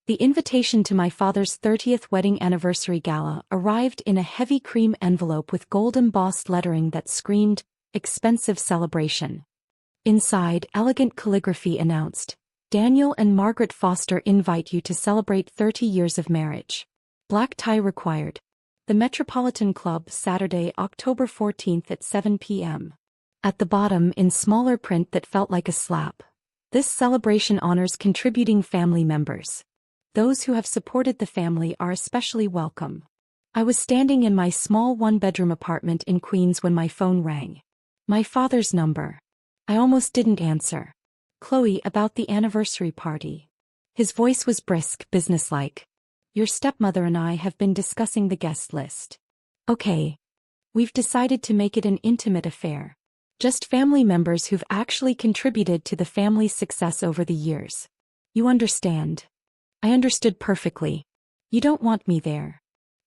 The invitation to my father's 30th wedding anniversary gala arrived in a heavy cream envelope with gold-embossed lettering that screamed, "Expensive Celebration." Inside, elegant calligraphy announced, "Daniel and Margaret Foster invite you to celebrate 30 years of marriage. Black tie required. The Metropolitan Club, Saturday, October 14th at 7 p.m. At the bottom, in smaller print that felt like a slap, "This celebration honors contributing family members. Those who have supported the family are especially welcome." I was standing in my small one-bedroom apartment in Queens when my phone rang. My father's number. I almost didn't answer. "Chloe, about the anniversary party." His voice was brisk, businesslike. "Your stepmother and I have been discussing the guest list." "Okay. We've decided to make it an intimate affair. Just family members who've actually contributed to the family's success over the years. You understand?" I understood perfectly. "You don't want me there.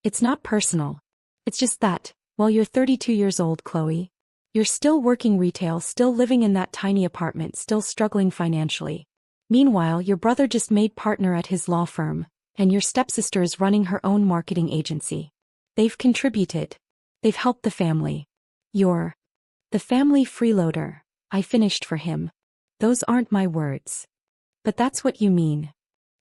It's not personal. It's just that, well, you're 32 years old, Chloe. You're still working retail, still living in that tiny apartment, still struggling financially. Meanwhile, your brother just made partner at his law firm, and your stepsister is running her own marketing agency. They've contributed. They've helped the family. You're the family freeloader," I finished for him. "Those aren't my words. But that's what you mean."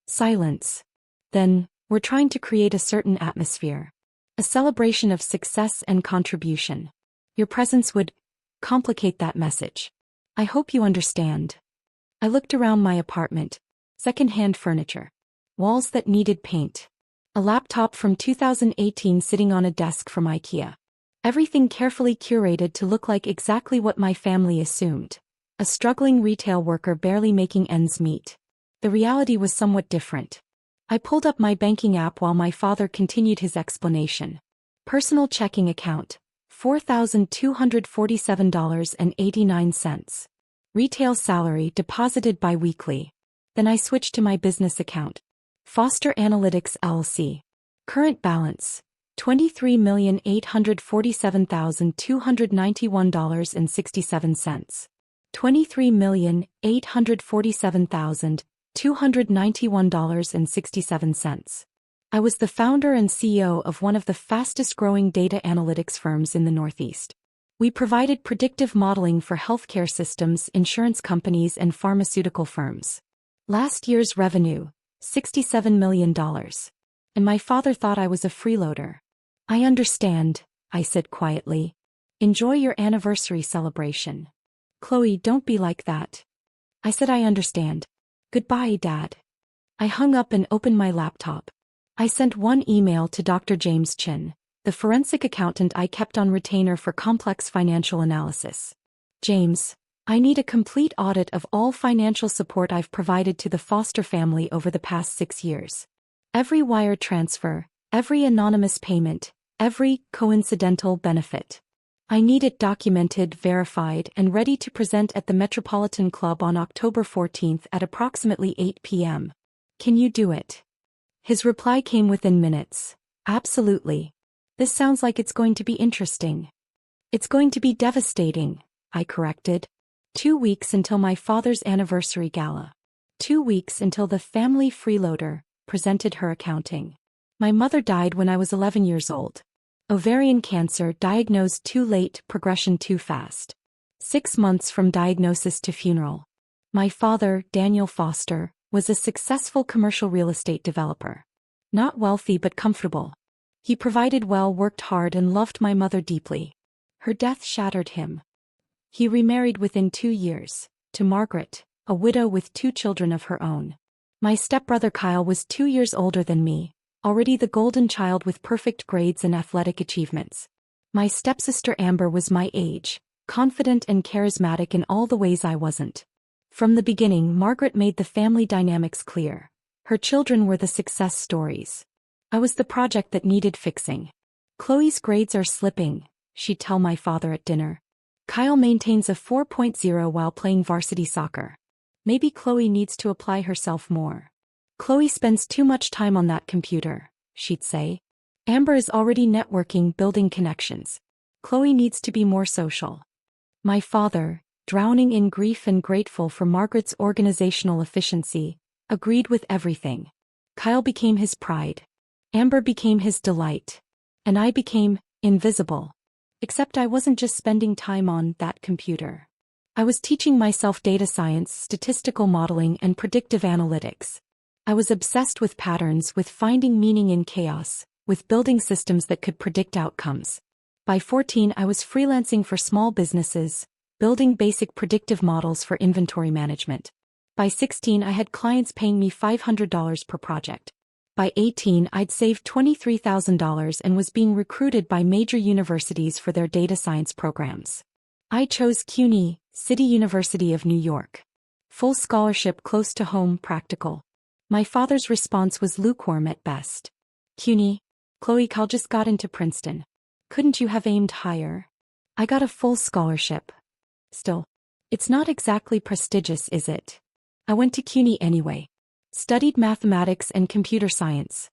Silence. "Then, we're trying to create a certain atmosphere. A celebration of success and contribution. Your presence would complicate that message. I hope you understand." I looked around my apartment. Second-hand furniture. Walls that needed paint. A laptop from 2018 sitting on a desk from IKEA. Everything carefully curated to look like exactly what my family assumed. A struggling retail worker barely making ends meet. The reality was somewhat different. I pulled up my banking app while my father continued his explanation. Personal checking account, $4,247.89. Retail salary deposited bi-weekly. Then I switched to my business account. Foster Analytics LLC. Current balance, $23,847,291.67. $23,847,291.67. I was the founder and CEO of one of the fastest-growing data analytics firms in the Northeast. We provided predictive modeling for healthcare systems, insurance companies, and pharmaceutical firms. Last year's revenue, $67 million. And my father thought I was a freeloader. "I understand," I said quietly. "Enjoy your anniversary celebration." "Chloe, don't be like that." I said I understand. "Goodbye, Dad." I hung up and opened my laptop. I sent one email to Dr. James Chin, the forensic accountant I kept on retainer for complex financial analysis. "James, I need a complete audit of all financial support I've provided to the Foster family over the past 6 years. Every wire transfer, every anonymous payment, every coincidental benefit. I need it documented, verified, and ready to present at the Metropolitan Club on October 14th at approximately 8 p.m. Can you do it?" His reply came within minutes. "Absolutely. This sounds like it's going to be interesting." "It's going to be devastating," I corrected. 2 weeks until my father's anniversary gala. 2 weeks until the family freeloader presented her accounting. My mother died when I was 11 years old. Ovarian cancer, diagnosed too late, progression too fast. 6 months from diagnosis to funeral. My father, Daniel Foster, was a successful commercial real estate developer. Not wealthy but comfortable. He provided well, worked hard, and loved my mother deeply. Her death shattered him. He remarried within 2 years, to Margaret, a widow with 2 children of her own. My stepbrother Kyle was 2 years older than me, already the golden child with perfect grades and athletic achievements. My stepsister Amber was my age, confident and charismatic in all the ways I wasn't. From the beginning, Margaret made the family dynamics clear. Her children were the success stories. I was the project that needed fixing. "Chloe's grades are slipping," she'd tell my father at dinner. "Kyle maintains a 4.0 while playing varsity soccer. Maybe Chloe needs to apply herself more. Chloe spends too much time on that computer," she'd say. "Amber is already networking, building connections. Chloe needs to be more social." My father, drowning in grief and grateful for Margaret's organizational efficiency, agreed with everything. Kyle became his pride. Amber became his delight. And I became invisible. Except I wasn't just spending time on that computer. I was teaching myself data science, statistical modeling, and predictive analytics. I was obsessed with patterns, with finding meaning in chaos, with building systems that could predict outcomes. By 14, I was freelancing for small businesses, building basic predictive models for inventory management. By 16, I had clients paying me $500 per project. By 18, I'd saved $23,000 and was being recruited by major universities for their data science programs. I chose CUNY, City University of New York. Full scholarship, close to home, practical. My father's response was lukewarm at best. CUNY? Chloe, Kyle just got into Princeton. Couldn't you have aimed higher? I got a full scholarship. Still, it's not exactly prestigious, is it? I went to CUNY anyway. Studied mathematics and computer science.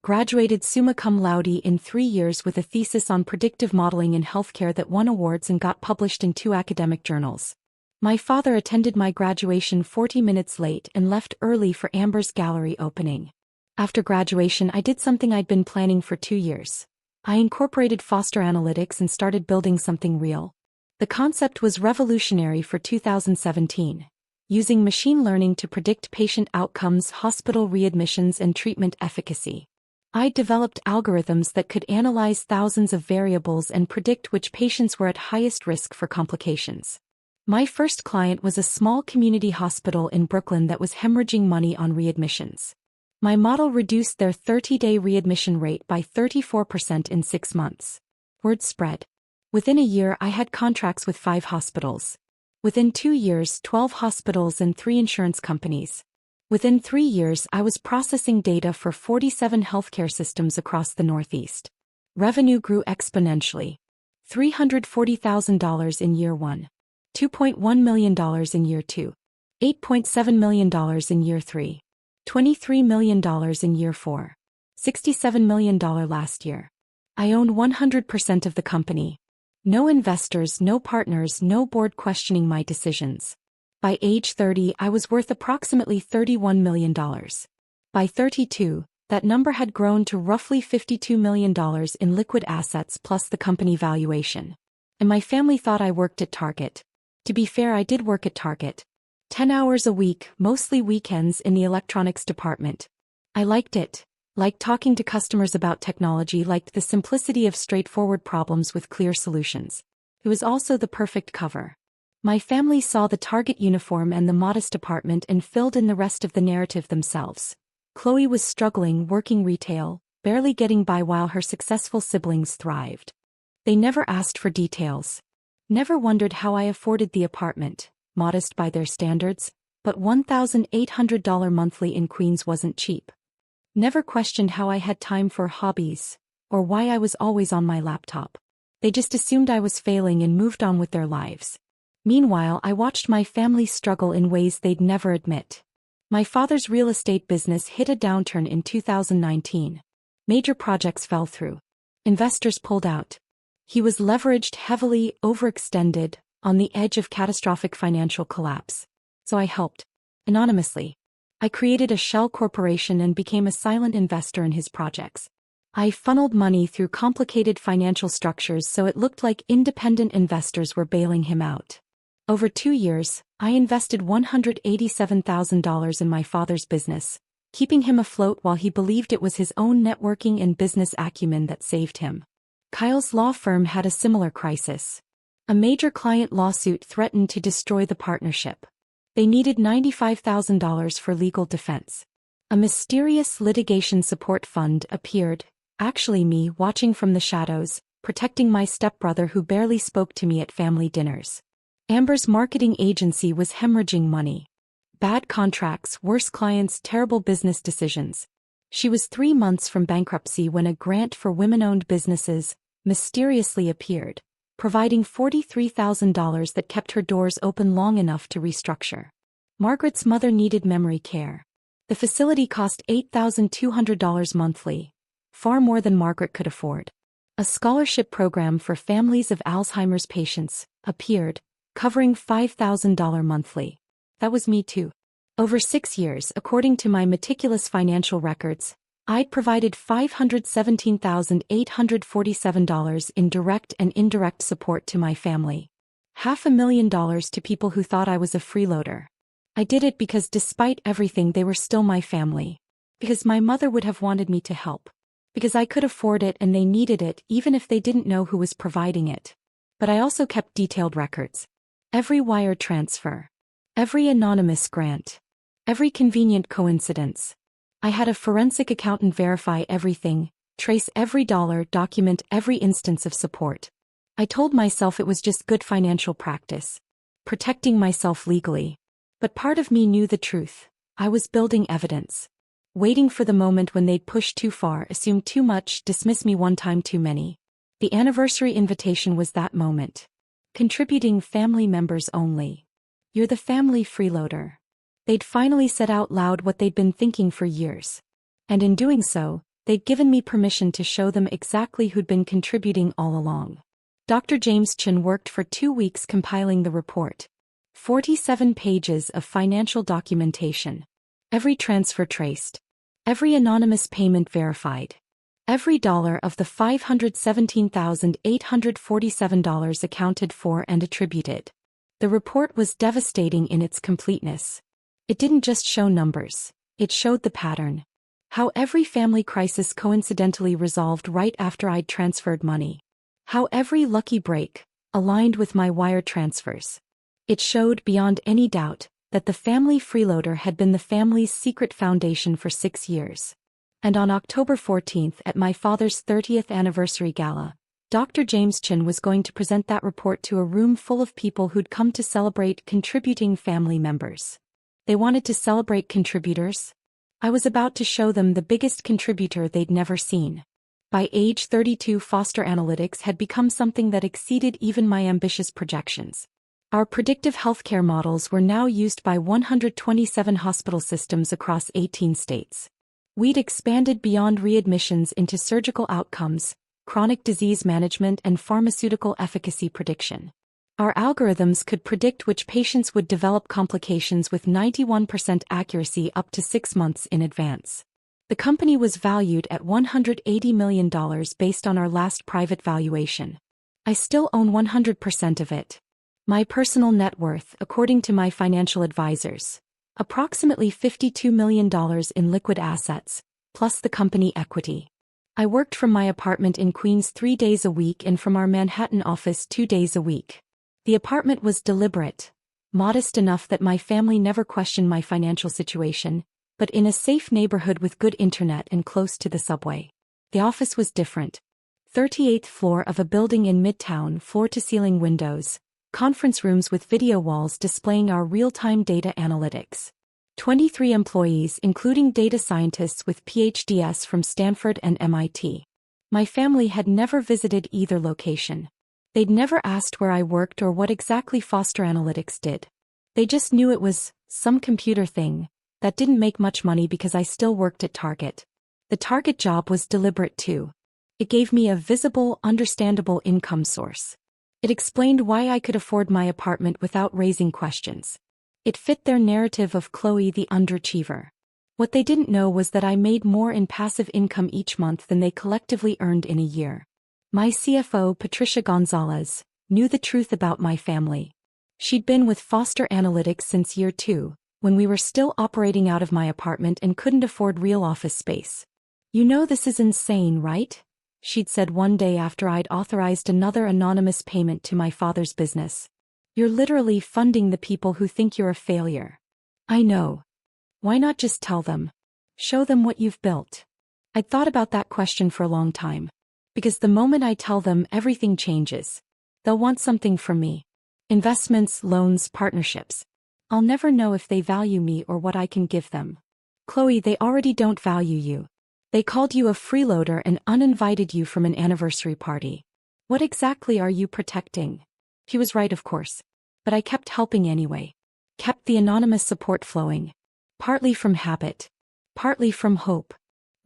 Graduated summa cum laude in 3 years with a thesis on predictive modeling in healthcare that won awards and got published in 2 academic journals. My father attended my graduation 40 minutes late and left early for Amber's gallery opening. After graduation, I did something I'd been planning for 2 years. I incorporated Foster Analytics and started building something real. The concept was revolutionary for 2017. Using machine learning to predict patient outcomes, hospital readmissions, and treatment efficacy. I developed algorithms that could analyze thousands of variables and predict which patients were at highest risk for complications. My first client was a small community hospital in Brooklyn that was hemorrhaging money on readmissions. My model reduced their 30-day readmission rate by 34% in 6 months. Word spread. Within a year, I had contracts with 5 hospitals. Within 2 years, 12 hospitals and 3 insurance companies. Within 3 years, I was processing data for 47 healthcare systems across the Northeast. Revenue grew exponentially. $340,000 in year 1. $2.1 million in year 2. $8.7 million in year 3. $23 million in year 4. $67 million last year. I owned 100% of the company. No investors, no partners, no board questioning my decisions. By age 30, I was worth approximately $31 million. By 32, that number had grown to roughly $52 million in liquid assets plus the company valuation. And my family thought I worked at Target. To be fair, I did work at Target. 10 hours a week, mostly weekends, in the electronics department. I liked it. Liked talking to customers about technology, liked the simplicity of straightforward problems with clear solutions. It was also the perfect cover. My family saw the Target uniform and the modest apartment and filled in the rest of the narrative themselves. Chloe was struggling, working retail, barely getting by while her successful siblings thrived. They never asked for details. Never wondered how I afforded the apartment, modest by their standards, but $1,800 monthly in Queens wasn't cheap. Never questioned how I had time for hobbies, or why I was always on my laptop. They just assumed I was failing and moved on with their lives. Meanwhile, I watched my family struggle in ways they'd never admit. My father's real estate business hit a downturn in 2019. Major projects fell through. Investors pulled out. He was leveraged heavily, overextended, on the edge of catastrophic financial collapse. So I helped. Anonymously. I created a shell corporation and became a silent investor in his projects. I funneled money through complicated financial structures so it looked like independent investors were bailing him out. Over 2 years, I invested $187,000 in my father's business, keeping him afloat while he believed it was his own networking and business acumen that saved him. Kyle's law firm had a similar crisis. A major client lawsuit threatened to destroy the partnership. They needed $95,000 for legal defense. A mysterious litigation support fund appeared, actually me, watching from the shadows, protecting my stepbrother who barely spoke to me at family dinners. Amber's marketing agency was hemorrhaging money. Bad contracts, worse clients, terrible business decisions. She was 3 months from bankruptcy when a grant for women-owned businesses mysteriously appeared, providing $43,000 that kept her doors open long enough to restructure. Margaret's mother needed memory care. The facility cost $8,200 monthly, far more than Margaret could afford. A scholarship program for families of Alzheimer's patients appeared, covering $5,000 monthly. That was me too. Over 6 years, according to my meticulous financial records, I'd provided $517,847 in direct and indirect support to my family. $500,000 to people who thought I was a freeloader. I did it because despite everything they were still my family. Because my mother would have wanted me to help. Because I could afford it and they needed it even if they didn't know who was providing it. But I also kept detailed records. Every wire transfer. Every anonymous grant. Every convenient coincidence. I had a forensic accountant verify everything, trace every dollar, document every instance of support. I told myself it was just good financial practice. Protecting myself legally. But part of me knew the truth. I was building evidence. Waiting for the moment when they'd push too far, assume too much, dismiss me one time too many. The anniversary invitation was that moment. Contributing family members only. You're the family freeloader. They'd finally said out loud what they'd been thinking for years. And in doing so, they'd given me permission to show them exactly who'd been contributing all along. Dr. James Chen worked for 2 weeks compiling the report. 47 pages of financial documentation. Every transfer traced. Every anonymous payment verified. Every dollar of the $517,847 accounted for and attributed. The report was devastating in its completeness. It didn't just show numbers, it showed the pattern. How every family crisis coincidentally resolved right after I'd transferred money. How every lucky break aligned with my wire transfers. It showed beyond any doubt that the family freeloader had been the family's secret foundation for 6 years. And on October 14th at my father's 30th anniversary gala, Dr. James Chen was going to present that report to a room full of people who'd come to celebrate contributing family members. They wanted to celebrate contributors. I was about to show them the biggest contributor they'd never seen. By age 32, Foster Analytics had become something that exceeded even my ambitious projections. Our predictive healthcare models were now used by 127 hospital systems across 18 states. We'd expanded beyond readmissions into surgical outcomes, chronic disease management, and pharmaceutical efficacy prediction. Our algorithms could predict which patients would develop complications with 91% accuracy up to 6 months in advance. The company was valued at $180 million based on our last private valuation. I still own 100% of it. My personal net worth, according to my financial advisors, approximately $52 million in liquid assets, plus the company equity. I worked from my apartment in Queens 3 days a week and from our Manhattan office 2 days a week. The apartment was deliberate, modest enough that my family never questioned my financial situation, but in a safe neighborhood with good internet and close to the subway. The office was different. 38th floor of a building in Midtown, floor-to-ceiling windows, conference rooms with video walls displaying our real-time data analytics. 23 employees, including data scientists with PhDs from Stanford and MIT. My family had never visited either location. They'd never asked where I worked or what exactly Foster Analytics did. They just knew it was some computer thing that didn't make much money because I still worked at Target. The Target job was deliberate too. It gave me a visible, understandable income source. It explained why I could afford my apartment without raising questions. It fit their narrative of Chloe the underachiever. What they didn't know was that I made more in passive income each month than they collectively earned in a year. My CFO, Patricia Gonzalez, knew the truth about my family. She'd been with Foster Analytics since year 2, when we were still operating out of my apartment and couldn't afford real office space. "You know this is insane, right?" she'd said one day after I'd authorized another anonymous payment to my father's business. "You're literally funding the people who think you're a failure." "I know. Why not just tell them? Show them what you've built?" I'd thought about that question for a long time. Because the moment I tell them, everything changes. They'll want something from me. Investments, loans, partnerships. I'll never know if they value me or what I can give them. "Chloe, they already don't value you. They called you a freeloader and uninvited you from an anniversary party. What exactly are you protecting?" He was right, of course. But I kept helping anyway. Kept the anonymous support flowing. Partly from habit. Partly from hope.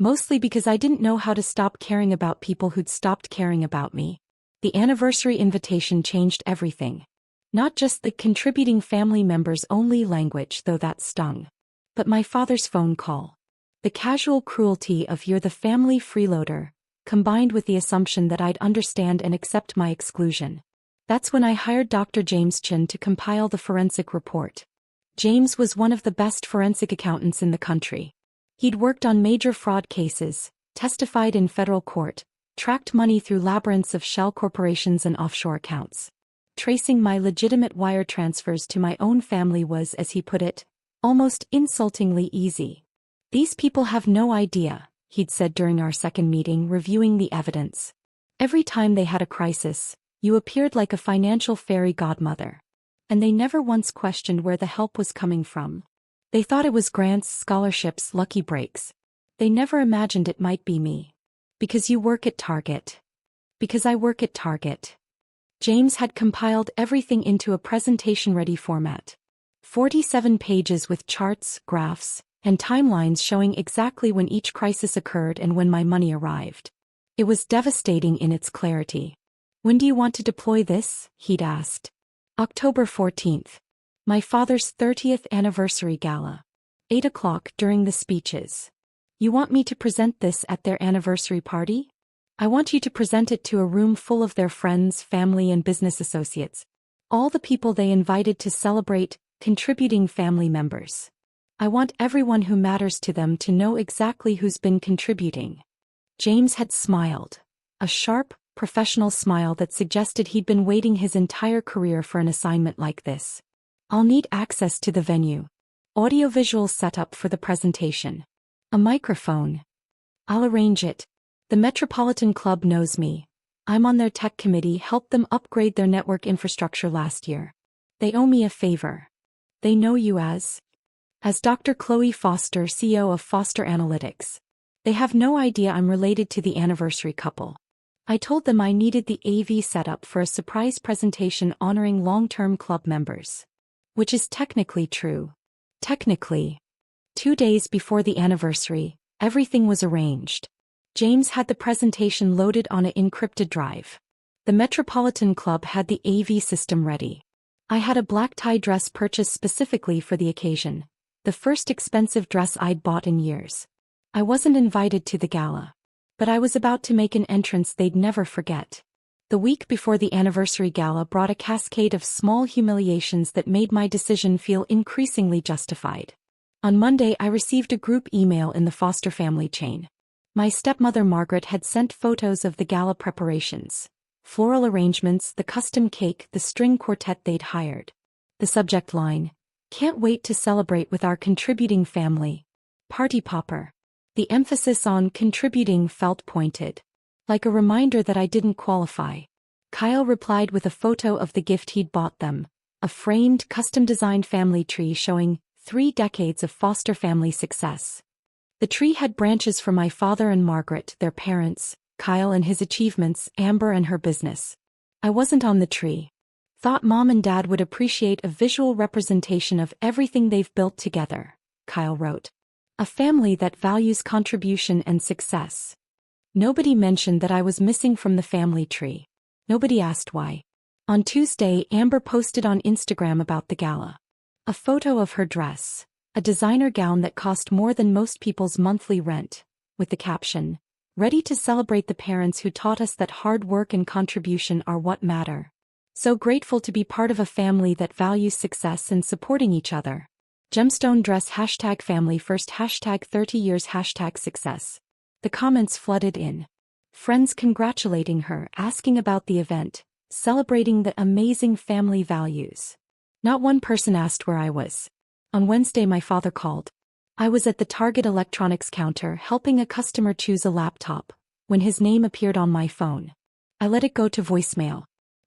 Mostly because I didn't know how to stop caring about people who'd stopped caring about me. The anniversary invitation changed everything. Not just the contributing family members only language, though that stung. But my father's phone call. The casual cruelty of "you're the family freeloader," combined with the assumption that I'd understand and accept my exclusion. That's when I hired Dr. James Chin to compile the forensic report. James was one of the best forensic accountants in the country. He'd worked on major fraud cases, testified in federal court, tracked money through labyrinths of shell corporations and offshore accounts. Tracing my legitimate wire transfers to my own family was, as he put it, almost insultingly easy. "These people have no idea," he'd said during our second meeting reviewing the evidence. "Every time they had a crisis, you appeared like a financial fairy godmother. And they never once questioned where the help was coming from. They thought it was grants, scholarships, lucky breaks. They never imagined it might be me. Because you work at Target. Because I work at Target." James had compiled everything into a presentation-ready format. 47 pages with charts, graphs, and timelines showing exactly when each crisis occurred and when my money arrived. It was devastating in its clarity. "When do you want to deploy this?" he'd asked. "October 14th. My father's 30th anniversary gala. 8 o'clock during the speeches. You want me to present this at their anniversary party? I want you to present it to a room full of their friends, family, and business associates. All the people they invited to celebrate, contributing family members. I want everyone who matters to them to know exactly who's been contributing." James had smiled. A sharp, professional smile that suggested he'd been waiting his entire career for an assignment like this. "I'll need access to the venue. Audiovisual setup for the presentation. A microphone. I'll arrange it. The Metropolitan Club knows me. I'm on their tech committee, helped them upgrade their network infrastructure last year. They owe me a favor. They know you as Dr. Chloe Foster, CEO of Foster Analytics. They have no idea I'm related to the anniversary couple. I told them I needed the AV setup for a surprise presentation honoring long-term club members." Which is technically true. Technically. 2 days before the anniversary, everything was arranged. James had the presentation loaded on an encrypted drive. The Metropolitan Club had the AV system ready. I had a black tie dress purchased specifically for the occasion, the first expensive dress I'd bought in years. I wasn't invited to the gala. But I was about to make an entrance they'd never forget. The week before the anniversary gala brought a cascade of small humiliations that made my decision feel increasingly justified. On Monday, I received a group email in the Foster family chain. My stepmother Margaret had sent photos of the gala preparations. Floral arrangements, the custom cake, the string quartet they'd hired. The subject line: "Can't wait to celebrate with our contributing family. Party popper." The emphasis on contributing felt pointed. Like a reminder that I didn't qualify. Kyle replied with a photo of the gift he'd bought them, a framed, custom-designed family tree showing 3 decades of foster family success. The tree had branches for my father and Margaret, their parents, Kyle and his achievements, Amber and her business. I wasn't on the tree. "Thought Mom and Dad would appreciate a visual representation of everything they've built together," Kyle wrote. "A family that values contribution and success." Nobody mentioned that I was missing from the family tree. Nobody asked why. On Tuesday, Amber posted on Instagram about the gala. A photo of her dress, a designer gown that cost more than most people's monthly rent, with the caption, "Ready to celebrate the parents who taught us that hard work and contribution are what matter. So grateful to be part of a family that values success and supporting each other. Gemstone dress #family first #30 years #success." The comments flooded in. Friends congratulating her, asking about the event, celebrating the amazing family values. Not one person asked where I was. On Wednesday, my father called. I was at the Target electronics counter helping a customer choose a laptop, when his name appeared on my phone. I let it go to voicemail.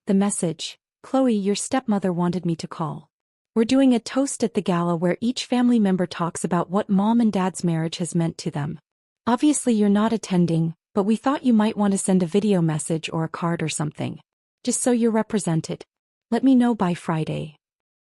The message: "Chloe, your stepmother wanted me to call. We're doing a toast at the gala where each family member talks about what Mom and Dad's marriage has meant to them. Obviously you're not attending, but we thought you might want to send a video message or a card or something. Just so you're represented. Let me know by Friday.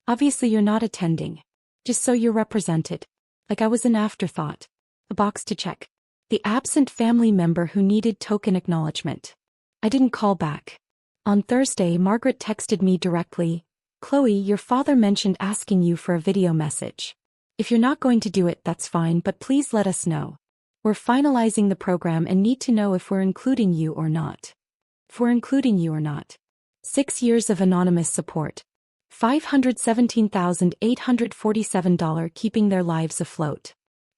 Obviously you're not attending. Just so you're represented." Like I was an afterthought. A box to check. The absent family member who needed token acknowledgement. I didn't call back. On Thursday, Margaret texted me directly, "Chloe, your father mentioned asking you for a video message. If you're not going to do it, that's fine, but please let us know. We're finalizing the program and need to know if we're including you or not. 6 years of anonymous support. $517,847 keeping their lives afloat.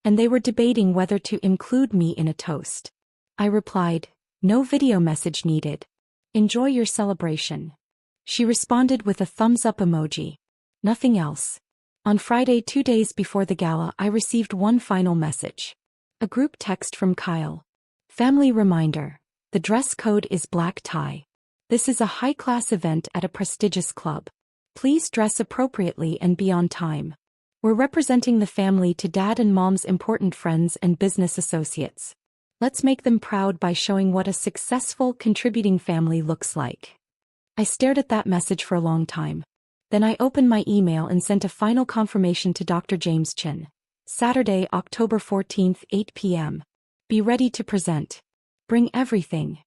And they were debating whether to include me in a toast. I replied, "No video message needed. Enjoy your celebration." She responded with a thumbs up emoji. Nothing else. On Friday, 2 days before the gala, I received one final message. A group text from Kyle. Family reminder. The dress code is black tie. This is a high-class event at a prestigious club. Please dress appropriately and be on time. We're representing the family to Dad and Mom's important friends and business associates. Let's make them proud by showing what a successful, contributing family looks like. I stared at that message for a long time. Then I opened my email and sent a final confirmation to Dr. James Chin. Saturday, October 14th, 8 p.m. Be ready to present. Bring everything.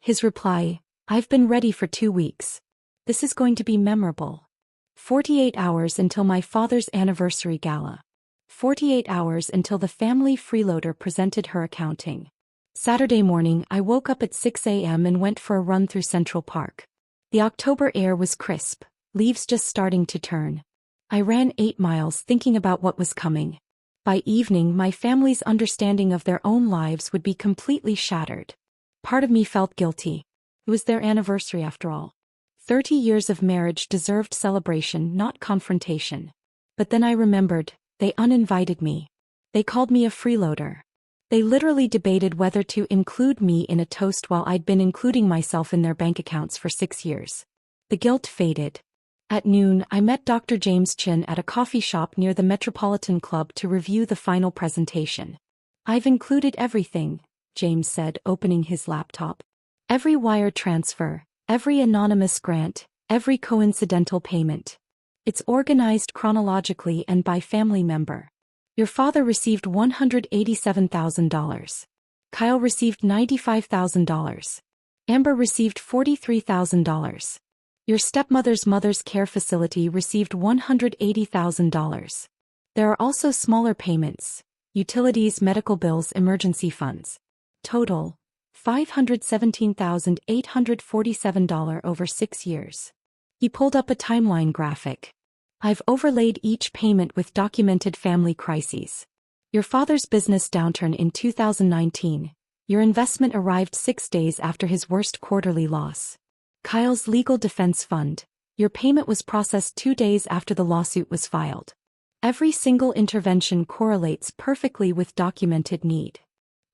His reply, I've been ready for 2 weeks. This is going to be memorable. 48 hours until my father's anniversary gala. 48 hours until the family freeloader presented her accounting. Saturday morning, I woke up at 6 a.m. and went for a run through Central Park. The October air was crisp, leaves just starting to turn. I ran 8 miles thinking about what was coming. By evening, my family's understanding of their own lives would be completely shattered. Part of me felt guilty. It was their anniversary after all. 30 years of marriage deserved celebration, not confrontation. But then I remembered, they uninvited me. They called me a freeloader. They literally debated whether to include me in a toast while I'd been including myself in their bank accounts for 6 years. The guilt faded. At noon, I met Dr. James Chin at a coffee shop near the Metropolitan Club to review the final presentation. I've included everything, James said, opening his laptop. Every wire transfer, every anonymous grant, every coincidental payment. It's organized chronologically and by family member. Your father received $187,000. Kyle received $95,000. Amber received $43,000. Your stepmother's mother's care facility received $180,000. There are also smaller payments, utilities, medical bills, emergency funds. Total, $517,847 over 6 years. He pulled up a timeline graphic. I've overlaid each payment with documented family crises. Your father's business downturn in 2019. Your investment arrived 6 days after his worst quarterly loss. Kyle's legal defense fund. Your payment was processed 2 days after the lawsuit was filed. Every single intervention correlates perfectly with documented need.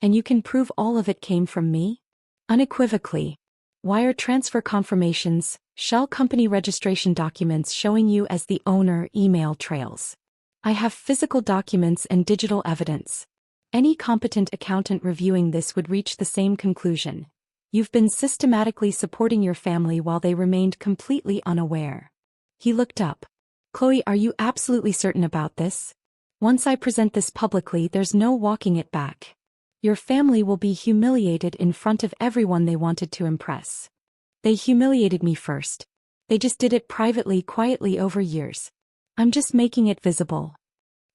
And you can prove all of it came from me? Unequivocally. Wire transfer confirmations, shell company registration documents showing you as the owner, email trails. I have physical documents and digital evidence. Any competent accountant reviewing this would reach the same conclusion. You've been systematically supporting your family while they remained completely unaware. He looked up. Chloe, are you absolutely certain about this? Once I present this publicly, there's no walking it back. Your family will be humiliated in front of everyone they wanted to impress. They humiliated me first. They just did it privately, quietly over years. I'm just making it visible.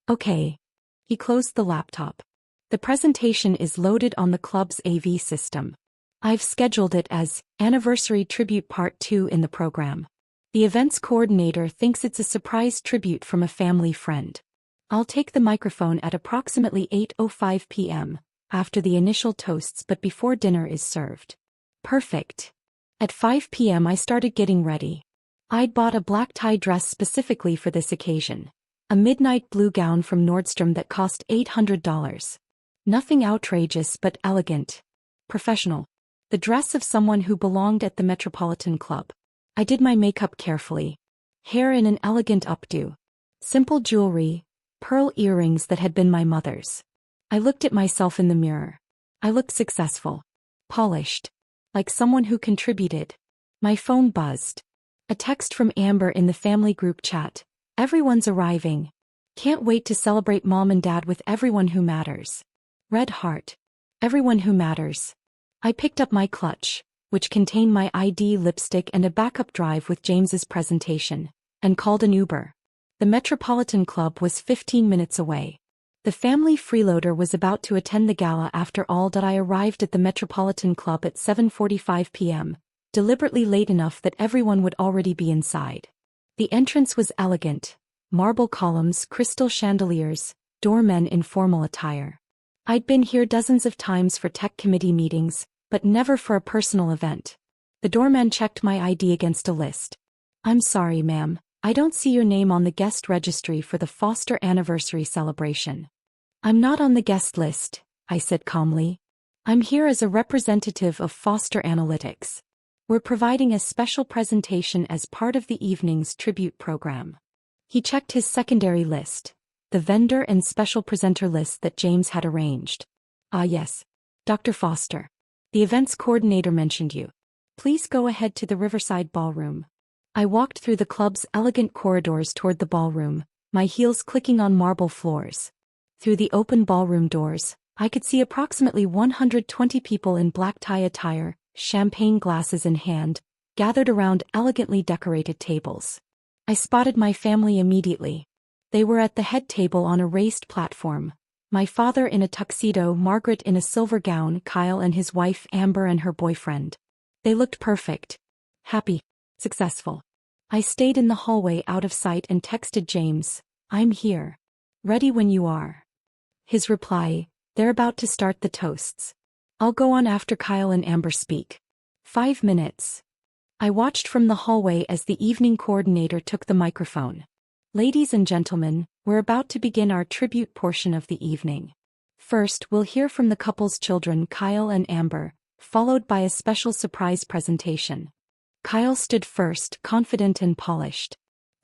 Okay. He closed the laptop. The presentation is loaded on the club's AV system. I've scheduled it as Anniversary Tribute Part 2 in the program. The event's coordinator thinks it's a surprise tribute from a family friend. I'll take the microphone at approximately 8:05 p.m., after the initial toasts but before dinner is served. Perfect. At 5 p.m. I started getting ready. I'd bought a black tie dress specifically for this occasion. A midnight blue gown from Nordstrom that cost $800. Nothing outrageous but elegant. Professional. The dress of someone who belonged at the Metropolitan Club. I did my makeup carefully. Hair in an elegant updo. Simple jewelry, pearl earrings that had been my mother's. I looked at myself in the mirror. I looked successful. Polished. Like someone who contributed. My phone buzzed. A text from Amber in the family group chat. Everyone's arriving. Can't wait to celebrate Mom and Dad with everyone who matters. Red heart. Everyone who matters. I picked up my clutch, which contained my ID, lipstick and a backup drive with James's presentation, and called an Uber. The Metropolitan Club was 15 minutes away. The family freeloader was about to attend the gala after all. I arrived at the Metropolitan Club at 7:45 p.m., deliberately late enough that everyone would already be inside. The entrance was elegant: marble columns, crystal chandeliers, doormen in formal attire. I'd been here dozens of times for tech committee meetings, but never for a personal event. The doorman checked my ID against a list. "I'm sorry, ma'am, I don't see your name on the guest registry for the Foster anniversary celebration." "I'm not on the guest list," I said calmly. "I'm here as a representative of Foster Analytics. We're providing a special presentation as part of the evening's tribute program." He checked his secondary list, the vendor and special presenter list that James had arranged. "Ah yes, Dr. Foster. The events coordinator mentioned you. Please go ahead to the Riverside Ballroom." I walked through the club's elegant corridors toward the ballroom, my heels clicking on marble floors. Through the open ballroom doors, I could see approximately 120 people in black tie attire, champagne glasses in hand, gathered around elegantly decorated tables. I spotted my family immediately. They were at the head table on a raised platform. My father in a tuxedo, Margaret in a silver gown, Kyle and his wife Amber and her boyfriend. They looked perfect. Happy. Successful. I stayed in the hallway out of sight and texted James, "I'm here. Ready when you are." His reply, "They're about to start the toasts. I'll go on after Kyle and Amber speak." 5 minutes. I watched from the hallway as the evening coordinator took the microphone. "Ladies and gentlemen, we're about to begin our tribute portion of the evening. First, we'll hear from the couple's children, Kyle and Amber, followed by a special surprise presentation." Kyle stood first, confident and polished.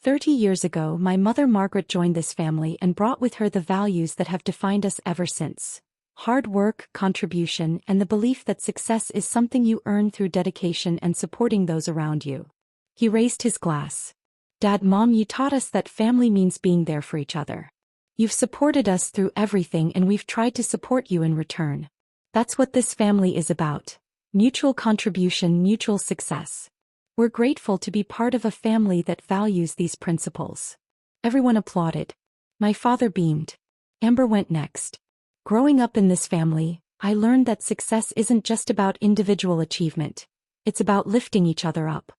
30 years ago, my mother Margaret joined this family and brought with her the values that have defined us ever since: hard work, contribution, and the belief that success is something you earn through dedication and supporting those around you. He raised his glass. "Dad, Mom, you taught us that family means being there for each other. You've supported us through everything and we've tried to support you in return. That's what this family is about: mutual contribution, mutual success. We're grateful to be part of a family that values these principles." Everyone applauded. My father beamed. Amber went next. "Growing up in this family, I learned that success isn't just about individual achievement. It's about lifting each other up.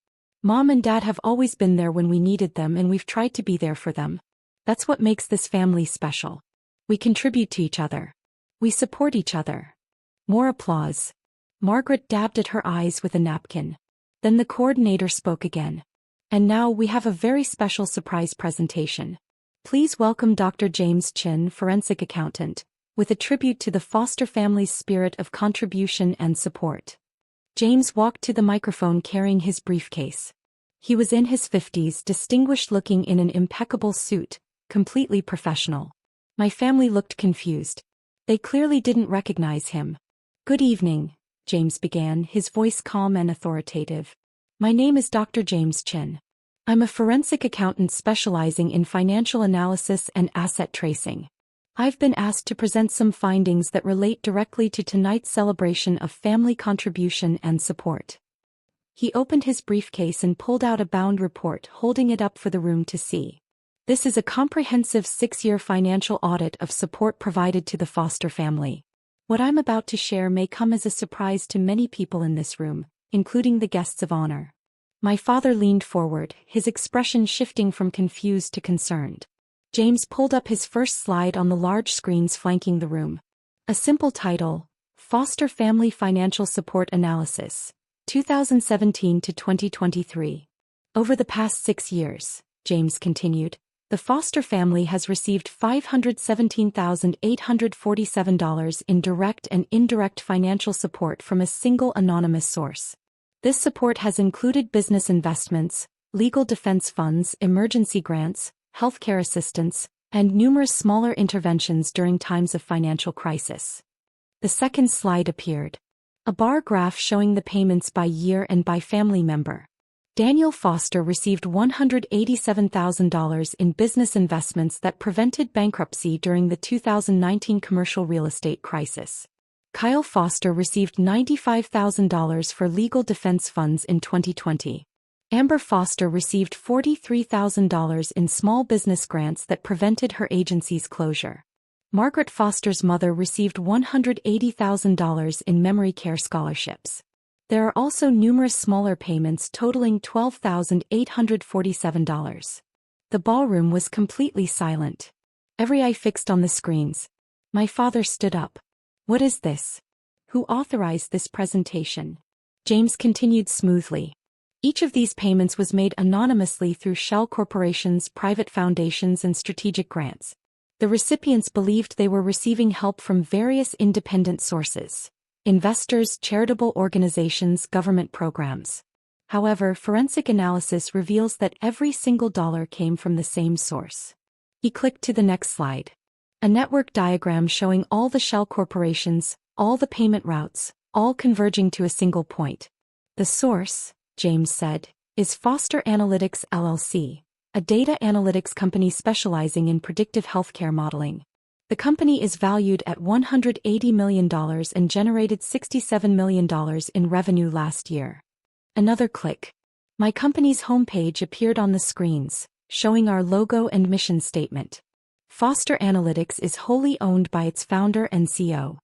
Mom and Dad have always been there when we needed them and we've tried to be there for them. That's what makes this family special. We contribute to each other. We support each other." More applause. Margaret dabbed at her eyes with a napkin. Then the coordinator spoke again. "And now we have a very special surprise presentation. Please welcome Dr. James Chin, forensic accountant, with a tribute to the Foster family's spirit of contribution and support." James walked to the microphone carrying his briefcase. He was in his 50s, distinguished looking in an impeccable suit, completely professional. My family looked confused. They clearly didn't recognize him. "Good evening," James began, his voice calm and authoritative. "My name is Dr. James Chin. I'm a forensic accountant specializing in financial analysis and asset tracing. I've been asked to present some findings that relate directly to tonight's celebration of family contribution and support." He opened his briefcase and pulled out a bound report, holding it up for the room to see. "This is a comprehensive 6-year financial audit of support provided to the Foster family. What I'm about to share may come as a surprise to many people in this room, including the guests of honor." My father leaned forward, his expression shifting from confused to concerned. James pulled up his first slide on the large screens flanking the room. A simple title: Foster Family Financial Support Analysis, 2017 to 2023. "Over the past 6 years," James continued, "the Foster family has received $517,847 in direct and indirect financial support from a single anonymous source. This support has included business investments, legal defense funds, emergency grants, healthcare assistance, and numerous smaller interventions during times of financial crisis." The second slide appeared. A bar graph showing the payments by year and by family member. Daniel Foster received $187,000 in business investments that prevented bankruptcy during the 2019 commercial real estate crisis. Kyle Foster received $95,000 for legal defense funds in 2020. Amber Foster received $43,000 in small business grants that prevented her agency's closure. Margaret Foster's mother received $180,000 in memory care scholarships. There are also numerous smaller payments totaling $12,847. The ballroom was completely silent. Every eye fixed on the screens. My father stood up. What is this? Who authorized this presentation? James continued smoothly. Each of these payments was made anonymously through shell corporations, private foundations, and strategic grants. The recipients believed they were receiving help from various independent sources: investors, charitable organizations, government programs. However, forensic analysis reveals that every single dollar came from the same source. He clicked to the next slide. A network diagram showing all the shell corporations, all the payment routes, all converging to a single point. The source, James said, is Foster Analytics LLC, a data analytics company specializing in predictive healthcare modeling. The company is valued at $180 million and generated $67 million in revenue last year. Another click. My company's homepage appeared on the screens, showing our logo and mission statement. Foster Analytics is wholly owned by its founder and CEO.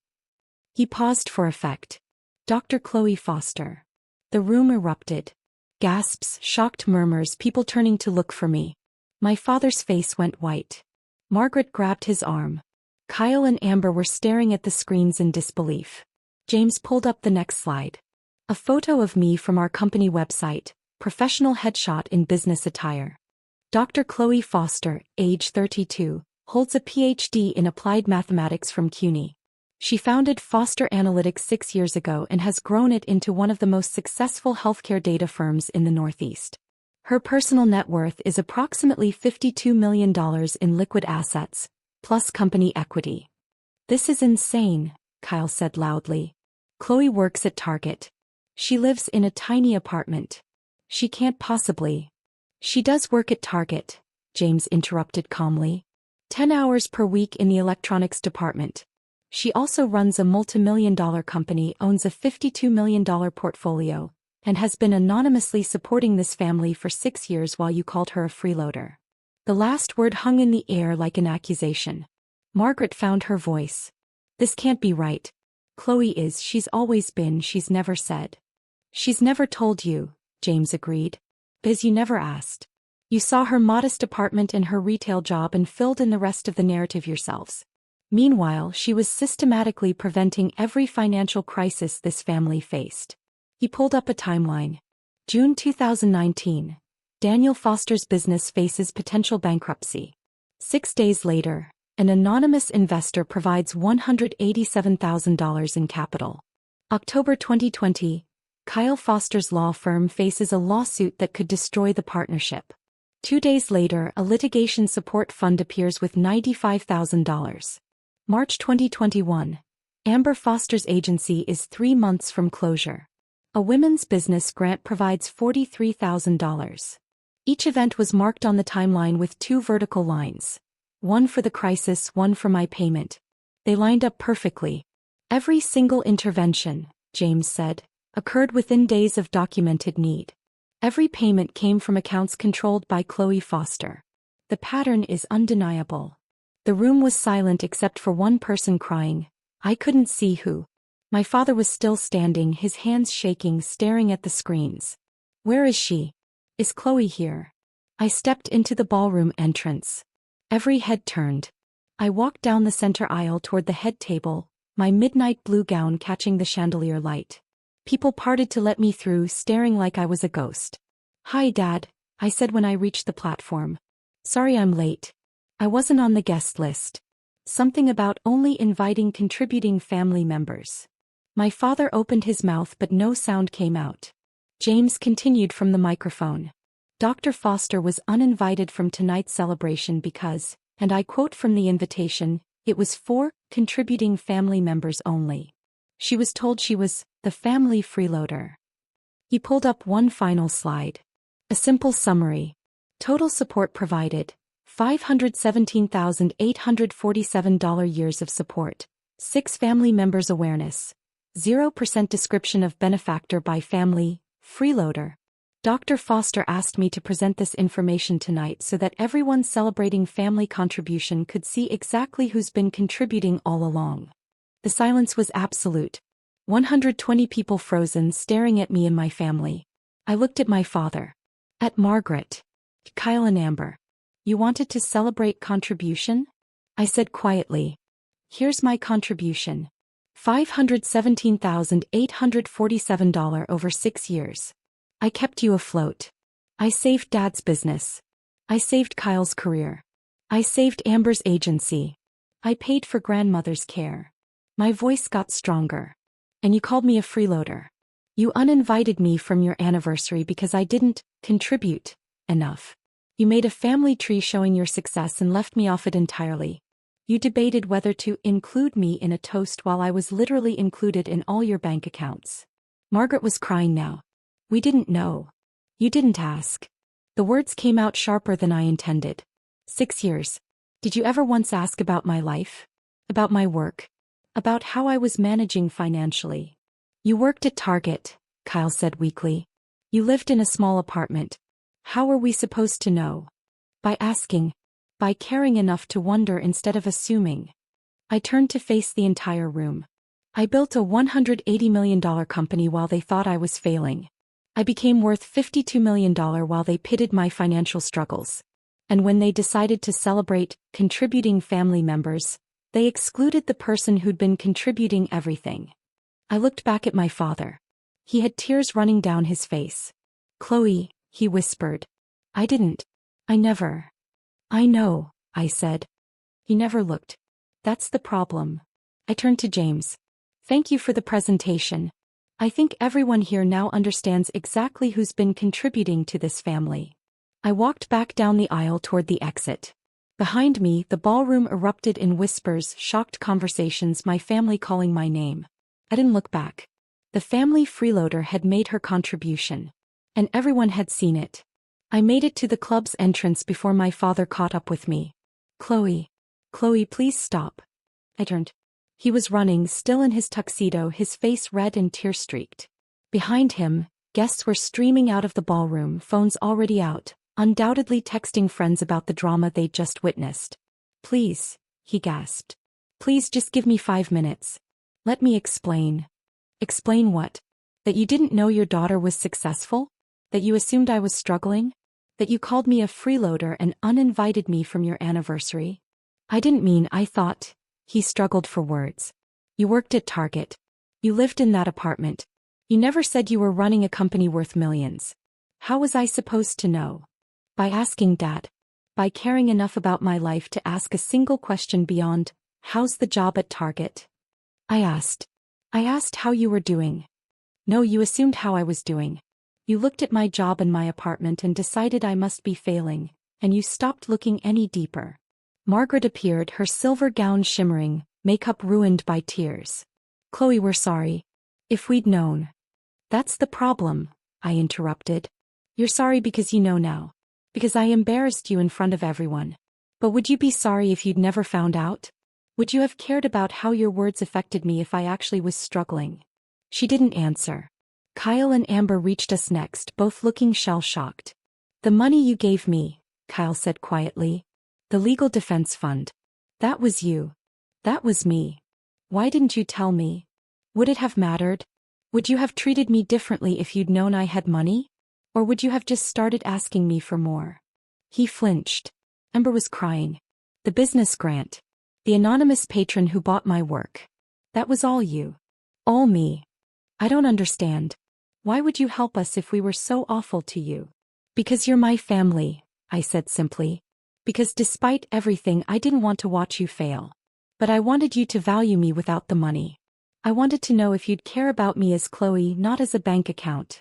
He paused for effect. Dr. Chloe Foster. The room erupted. Gasps, shocked murmurs, people turning to look for me. My father's face went white. Margaret grabbed his arm. Kyle and Amber were staring at the screens in disbelief. James pulled up the next slide. A photo of me from our company website, professional headshot in business attire. Dr. Chloe Foster, age 32, holds a PhD in applied mathematics from CUNY. She founded Foster Analytics 6 years ago and has grown it into one of the most successful healthcare data firms in the Northeast. Her personal net worth is approximately $52 million in liquid assets, plus company equity. This is insane, Kyle said loudly. Chloe works at Target. She lives in a tiny apartment. She can't possibly. She does work at Target, James interrupted calmly. 10 hours per week in the electronics department. She also runs a multi-million-dollar company, owns a $52 million portfolio, and has been anonymously supporting this family for 6 years while you called her a freeloader. The last word hung in the air like an accusation. Margaret found her voice. This can't be right. Chloe is, she's always been, she's never said. She's never told you, James agreed. Biz, you never asked. You saw her modest apartment and her retail job and filled in the rest of the narrative yourselves. Meanwhile, she was systematically preventing every financial crisis this family faced. He pulled up a timeline. June 2019. Daniel Foster's business faces potential bankruptcy. 6 days later, an anonymous investor provides $187,000 in capital. October 2020. Kyle Foster's law firm faces a lawsuit that could destroy the partnership. 2 days later, a litigation support fund appears with $95,000. March 2021. Amber Foster's agency is 3 months from closure. A women's business grant provides $43,000. Each event was marked on the timeline with 2 vertical lines. One for the crisis, one for my payment. They lined up perfectly. Every single intervention, James said, occurred within days of documented need. Every payment came from accounts controlled by Chloe Foster. The pattern is undeniable. The room was silent except for one person crying. I couldn't see who. My father was still standing, his hands shaking, staring at the screens. Where is she? Is Chloe here? I stepped into the ballroom entrance. Every head turned. I walked down the center aisle toward the head table, my midnight blue gown catching the chandelier light. People parted to let me through, staring like I was a ghost. Hi, Dad, I said when I reached the platform. Sorry I'm late. I wasn't on the guest list. Something about only inviting contributing family members. My father opened his mouth but no sound came out. James continued from the microphone. Dr. Foster was uninvited from tonight's celebration because, and I quote from the invitation, it was for contributing family members only. She was told she was the family freeloader. He pulled up one final slide. A simple summary. Total support provided. $517,847 years of support. 6 family members awareness. 0% description of benefactor by family, freeloader. Dr. Foster asked me to present this information tonight so that everyone celebrating family contribution could see exactly who's been contributing all along. The silence was absolute. 120 people frozen staring at me and my family. I looked at my father. At Margaret. Kyle and Amber. You wanted to celebrate contribution? I said quietly. Here's my contribution. $517,847 over 6 years. I kept you afloat. I saved Dad's business. I saved Kyle's career. I saved Amber's agency. I paid for grandmother's care. My voice got stronger. And you called me a freeloader. You uninvited me from your anniversary because I didn't contribute enough. You made a family tree showing your success and left me off it entirely. You debated whether to include me in a toast while I was literally included in all your bank accounts. Margaret was crying now. We didn't know. You didn't ask. The words came out sharper than I intended. 6 years. Did you ever once ask about my life? About my work? About how I was managing financially? You worked at Target, Kyle said weakly. You lived in a small apartment. How were we supposed to know? By asking. By caring enough to wonder instead of assuming. I turned to face the entire room. I built a $180 million company while they thought I was failing. I became worth $52 million while they pitted my financial struggles. And when they decided to celebrate contributing family members, they excluded the person who'd been contributing everything. I looked back at my father. He had tears running down his face. Chloe, he whispered. I didn't. I never. I know, I said. He never looked. That's the problem. I turned to James. Thank you for the presentation. I think everyone here now understands exactly who's been contributing to this family. I walked back down the aisle toward the exit. Behind me, the ballroom erupted in whispers, shocked conversations, my family calling my name. I didn't look back. The family freeloader had made her contribution. And everyone had seen it. I made it to the club's entrance before my father caught up with me. Chloe, please stop. I turned. He was running, still in his tuxedo, his face red and tear-streaked. Behind him, guests were streaming out of the ballroom, phones already out, undoubtedly texting friends about the drama they'd just witnessed. Please, he gasped. Please just give me 5 minutes. Let me explain. Explain what? That you didn't know your daughter was successful? That you assumed I was struggling? That you called me a freeloader and uninvited me from your anniversary? I didn't mean I thought. He struggled for words. You worked at Target. You lived in that apartment. You never said you were running a company worth millions. How was I supposed to know? By asking Dad. By caring enough about my life to ask a single question beyond, how's the job at Target? I asked how you were doing. No, you assumed how I was doing. You looked at my job and my apartment and decided I must be failing, and you stopped looking any deeper. Margaret appeared, her silver gown shimmering, makeup ruined by tears. Chloe, we're sorry. If we'd known. That's the problem, I interrupted. You're sorry because you know now. Because I embarrassed you in front of everyone. But would you be sorry if you'd never found out? Would you have cared about how your words affected me if I actually was struggling? She didn't answer. Kyle and Amber reached us next, both looking shell-shocked. The money you gave me, Kyle said quietly. The legal defense fund. That was you. That was me. Why didn't you tell me? Would it have mattered? Would you have treated me differently if you'd known I had money? Or would you have just started asking me for more? He flinched. Amber was crying. The business grant. The anonymous patron who bought my work. That was all you. All me. I don't understand. Why would you help us if we were so awful to you? Because you're my family, I said simply. Because despite everything, I didn't want to watch you fail. But I wanted you to value me without the money. I wanted to know if you'd care about me as Chloe, not as a bank account.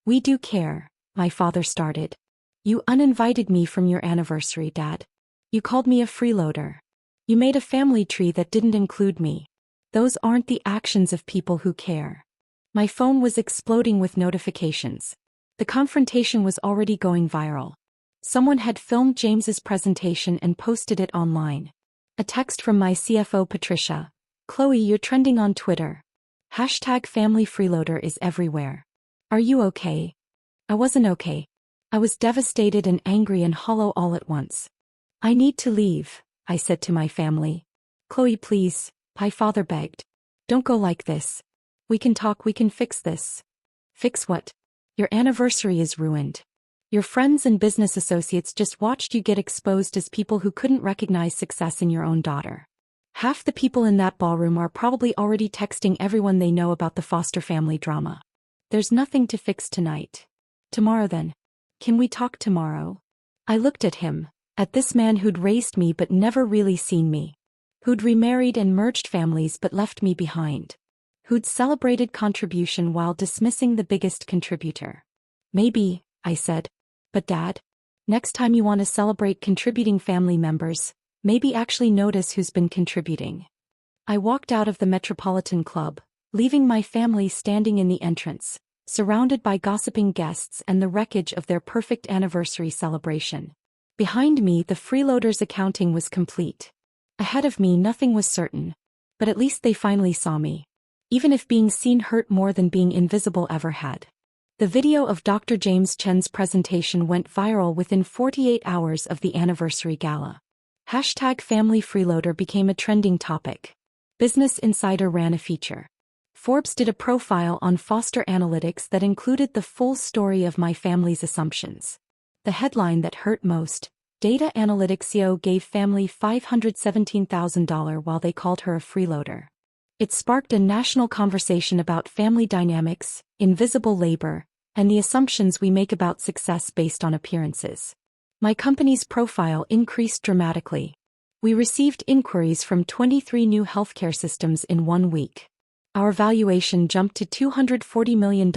We do care, my father started. You uninvited me from your anniversary, Dad. You called me a freeloader. You made a family tree that didn't include me. Those aren't the actions of people who care. My phone was exploding with notifications. The confrontation was already going viral. Someone had filmed James's presentation and posted it online. A text from my CFO Patricia. Chloe, you're trending on Twitter. #FamilyFreeloader is everywhere. Are you okay? I wasn't okay. I was devastated and angry and hollow all at once. I need to leave, I said to my family. Chloe, please, my father begged. Don't go like this. We can talk, we can fix this. Fix what? Your anniversary is ruined. Your friends and business associates just watched you get exposed as people who couldn't recognize success in your own daughter. Half the people in that ballroom are probably already texting everyone they know about the foster family drama. There's nothing to fix tonight. Tomorrow then. Can we talk tomorrow? I looked at him, at this man who'd raised me but never really seen me. Who'd remarried and merged families but left me behind. Who'd celebrated contribution while dismissing the biggest contributor. Maybe, I said. But Dad, next time you want to celebrate contributing family members, maybe actually notice who's been contributing. I walked out of the Metropolitan Club, leaving my family standing in the entrance, surrounded by gossiping guests and the wreckage of their perfect anniversary celebration. Behind me, the freeloaders' accounting was complete. Ahead of me, nothing was certain. But at least they finally saw me. Even if being seen hurt more than being invisible ever had. The video of Dr. James Chen's presentation went viral within 48 hours of the anniversary gala. #FamilyFreeloader became a trending topic. Business Insider ran a feature. Forbes did a profile on Foster Analytics that included the full story of my family's assumptions. The headline that hurt most: Data Analytics CEO gave family $517,000 while they called her a freeloader. It sparked a national conversation about family dynamics, invisible labor, and the assumptions we make about success based on appearances. My company's profile increased dramatically. We received inquiries from 23 new healthcare systems in 1 week. Our valuation jumped to $240 million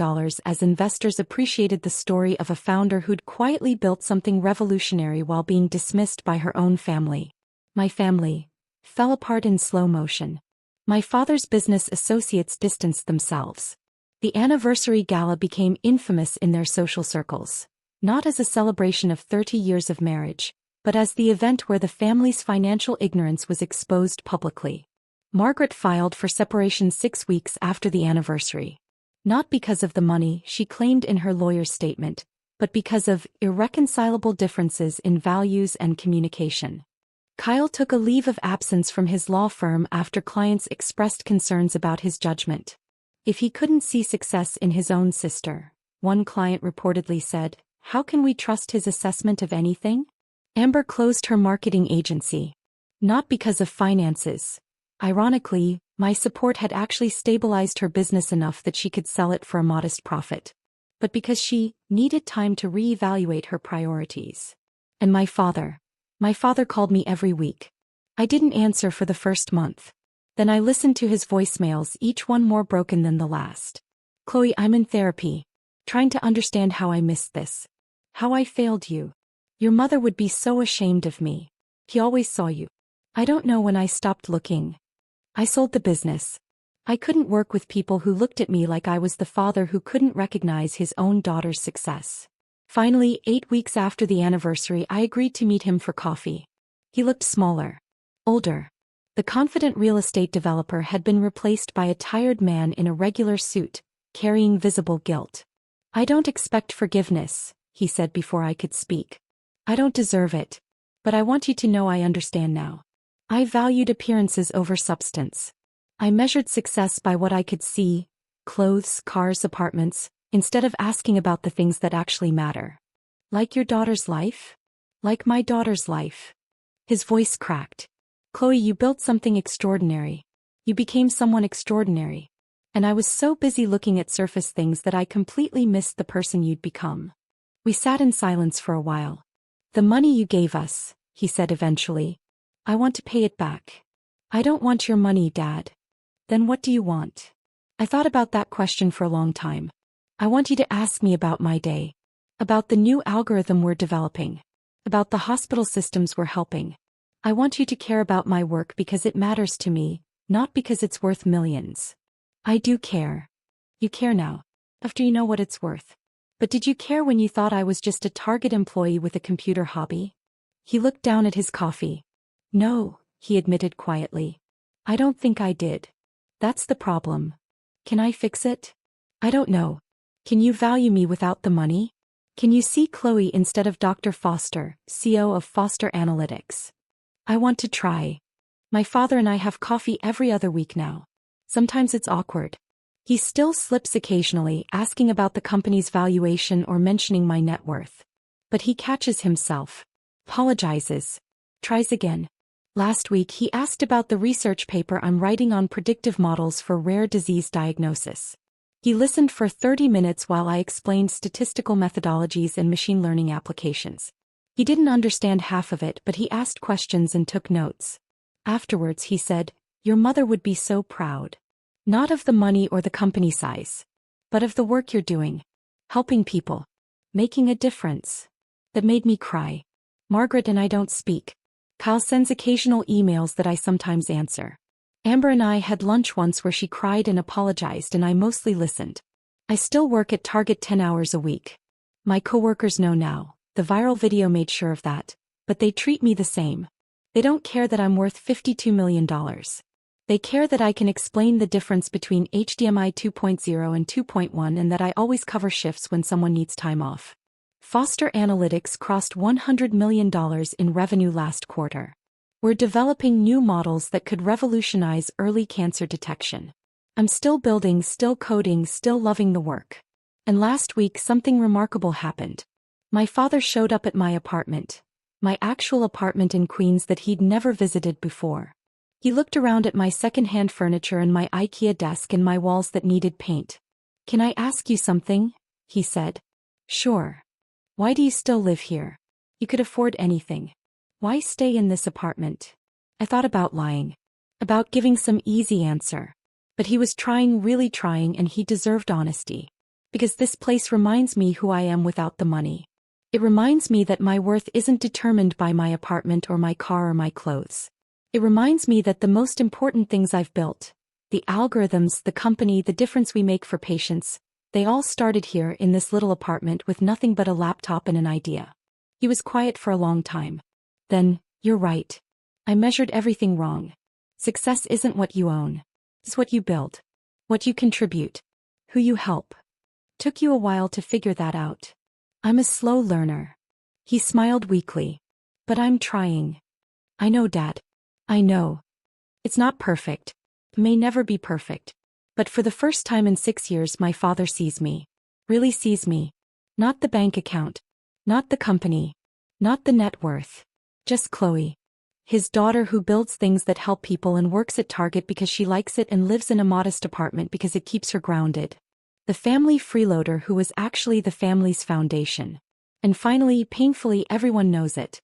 as investors appreciated the story of a founder who'd quietly built something revolutionary while being dismissed by her own family. My family fell apart in slow motion. My father's business associates distanced themselves. The anniversary gala became infamous in their social circles, not as a celebration of 30 years of marriage, but as the event where the family's financial ignorance was exposed publicly. Margaret filed for separation 6 weeks after the anniversary. Not because of the money she claimed in her lawyer's statement, but because of irreconcilable differences in values and communication. Kyle took a leave of absence from his law firm after clients expressed concerns about his judgment. If he couldn't see success in his own sister, one client reportedly said, "How can we trust his assessment of anything?" Amber closed her marketing agency. Not because of finances. Ironically, my support had actually stabilized her business enough that she could sell it for a modest profit. But because she needed time to reevaluate her priorities. And my father called me every week. I didn't answer for the first month. Then I listened to his voicemails, each one more broken than the last. "Chloe, I'm in therapy. Trying to understand how I missed this. How I failed you. Your mother would be so ashamed of me. He always saw you. I don't know when I stopped looking. I sold the business. I couldn't work with people who looked at me like I was the father who couldn't recognize his own daughter's success." Finally, 8 weeks after the anniversary, I agreed to meet him for coffee. He looked smaller. Older. The confident real estate developer had been replaced by a tired man in a regular suit, carrying visible guilt. "I don't expect forgiveness," he said before I could speak. "I don't deserve it. But I want you to know I understand now. I valued appearances over substance. I measured success by what I could see: clothes, cars, apartments, instead of asking about the things that actually matter. Like your daughter's life? Like my daughter's life." His voice cracked. "Chloe, you built something extraordinary. You became someone extraordinary. And I was so busy looking at surface things that I completely missed the person you'd become." We sat in silence for a while. "The money you gave us," he said eventually. "I want to pay it back." "I don't want your money, Dad." "Then what do you want?" I thought about that question for a long time. "I want you to ask me about my day. About the new algorithm we're developing. About the hospital systems we're helping. I want you to care about my work because it matters to me, not because it's worth millions." "I do care." "You care now. After you know what it's worth. But did you care when you thought I was just a Target employee with a computer hobby?" He looked down at his coffee. "No," he admitted quietly. "I don't think I did. That's the problem. Can I fix it? I don't know. Can you value me without the money?" Can you see Chloe instead of Dr. Foster, CEO of Foster Analytics? I want to try. My father and I have coffee every other week now. Sometimes it's awkward. He still slips occasionally, asking about the company's valuation or mentioning my net worth. But he catches himself. Apologizes. Tries again. Last week he asked about the research paper I'm writing on predictive models for rare disease diagnosis. He listened for 30 minutes while I explained statistical methodologies and machine learning applications. He didn't understand half of it, but he asked questions and took notes. Afterwards he said, "Your mother would be so proud. Not of the money or the company size, but of the work you're doing. Helping people. Making a difference." That made me cry. Margaret and I don't speak. Kyle sends occasional emails that I sometimes answer. Amber and I had lunch once where she cried and apologized and I mostly listened. I still work at Target 10 hours a week. My coworkers know now, the viral video made sure of that, but they treat me the same. They don't care that I'm worth $52 million. They care that I can explain the difference between HDMI 2.0 and 2.1 and that I always cover shifts when someone needs time off. Foster Analytics crossed $100 million in revenue last quarter. We're developing new models that could revolutionize early cancer detection. I'm still building, still coding, still loving the work. And last week something remarkable happened. My father showed up at my apartment. My actual apartment in Queens that he'd never visited before. He looked around at my second-hand furniture and my IKEA desk and my walls that needed paint. "Can I ask you something?" he said. "Sure. Why do you still live here? You could afford anything. Why stay in this apartment?" I thought about lying. About giving some easy answer. But he was trying, really trying, and he deserved honesty. Because this place reminds me who I am without the money. It reminds me that my worth isn't determined by my apartment or my car or my clothes. It reminds me that the most important things I've built, the algorithms, the company, the difference we make for patients, they all started here in this little apartment with nothing but a laptop and an idea. He was quiet for a long time. Then, "You're right. I measured everything wrong. Success isn't what you own. It's what you build. What you contribute. Who you help. Took you a while to figure that out. I'm a slow learner." He smiled weakly. "But I'm trying. I know, Dad. I know. It's not perfect. May never be perfect. But for the first time in 6 years my father sees me. Really sees me. Not the bank account. Not the company. Not the net worth. Just Chloe. His daughter who builds things that help people and works at Target because she likes it and lives in a modest apartment because it keeps her grounded. The family freeloader who was actually the family's foundation. And finally, painfully, everyone knows it.